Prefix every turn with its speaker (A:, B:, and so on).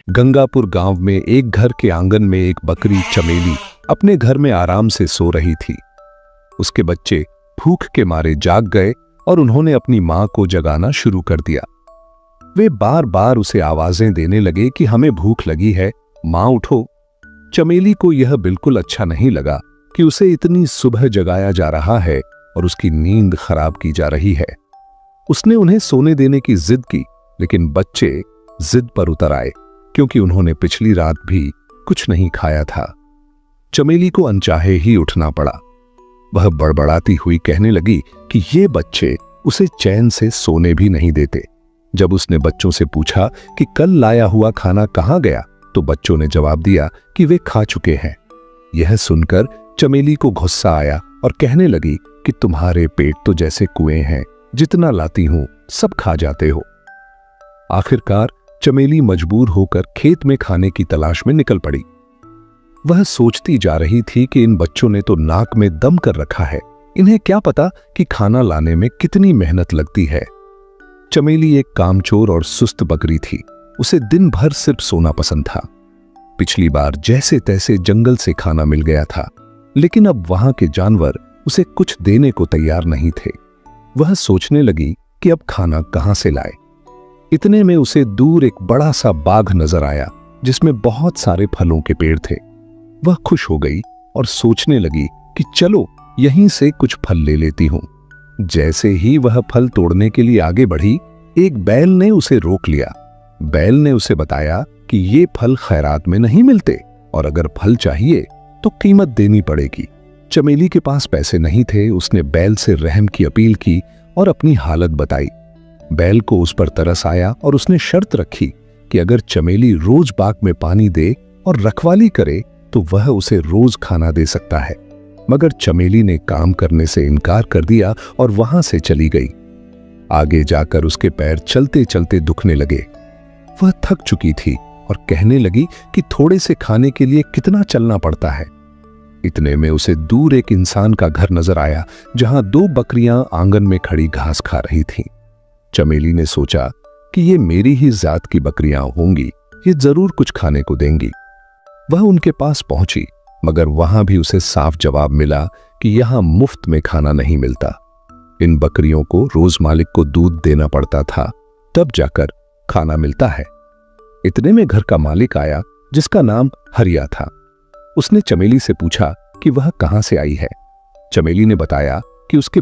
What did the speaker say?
A: गंगापुर गांव में एक घर के आंगन में एक बकरी चमेली अपने घर में आराम से सो रही थी। उसके बच्चे भूख के मारे जाग गए और उन्होंने अपनी मां को जगाना शुरू कर दिया। वे बार बार उसे आवाजें देने लगे कि हमें भूख लगी है, मां उठो। चमेली को यह बिल्कुल अच्छा नहीं लगा कि उसे इतनी सुबह जगाया जा रहा है और उसकी नींद खराब की जा रही है। उसने उन्हें सोने देने की जिद की, लेकिन बच्चे जिद पर उतर आए क्योंकि उन्होंने पिछली रात भी कुछ नहीं खाया था। चमेली को अनचाहे ही उठना पड़ा। वह बड़बड़ाती हुई कहने लगी कि ये बच्चे उसे चैन से सोने भी नहीं देते। जब उसने बच्चों से पूछा कि कल लाया हुआ खाना कहां गया, तो बच्चों ने जवाब दिया कि वे खा चुके हैं। यह सुनकर चमेली को गुस्सा आया और कहने लगी कि तुम्हारे पेट तो जैसे कुएं हैं, जितना लाती हूं सब खा जाते हो। आखिरकार चमेली मजबूर होकर खेत में खाने की तलाश में निकल पड़ी। वह सोचती जा रही थी कि इन बच्चों ने तो नाक में दम कर रखा है, इन्हें क्या पता कि खाना लाने में कितनी मेहनत लगती है। चमेली एक कामचोर और सुस्त बकरी थी। उसे दिन भर सिर्फ सोना पसंद था। पिछली बार जैसे तैसे जंगल से खाना मिल गया था, लेकिन अब वहां के जानवर उसे कुछ देने को तैयार नहीं थे। वह सोचने लगी कि अब खाना कहां से लाए। इतने में उसे दूर एक बड़ा सा बाग नजर आया जिसमें बहुत सारे फलों के पेड़ थे। वह खुश हो गई और सोचने लगी कि चलो यहीं से कुछ फल ले लेती हूं। जैसे ही वह फल तोड़ने के लिए आगे बढ़ी, एक बैल ने उसे रोक लिया। बैल ने उसे बताया कि ये फल खैरात में नहीं मिलते और अगर फल चाहिए तो कीमत देनी पड़ेगी। चमेली के पास पैसे नहीं थे। उसने बैल से रहम की अपील की और अपनी हालत बताई। बैल को उस पर तरस आया और उसने शर्त रखी कि अगर चमेली रोज बाग में पानी दे और रखवाली करे तो वह उसे रोज खाना दे सकता है। मगर चमेली ने काम करने से इनकार कर दिया और वहां से चली गई। आगे जाकर उसके पैर चलते चलते दुखने लगे। वह थक चुकी थी और कहने लगी कि थोड़े से खाने के लिए कितना चलना पड़ता है। इतने में उसे दूर एक इंसान का घर नजर आया जहां दो बकरियां आंगन में खड़ी घास खा रही थीं। चमेली ने सोचा कि ये मेरी ही जात की बकरियां होंगी, ये जरूर कुछ खाने को देंगी। वह उनके पास पहुंची, मगर वहां भी उसे साफ जवाब मिला कि यहां मुफ्त में खाना नहीं मिलता। इन बकरियों को रोज मालिक को दूध देना पड़ता था, तब जाकर खाना मिलता है। इतने में घर का मालिक आया जिसका नाम हरिया था। उसने चमेली से पूछा कि वह कहां से आई है। चमेली ने बताया कि उसके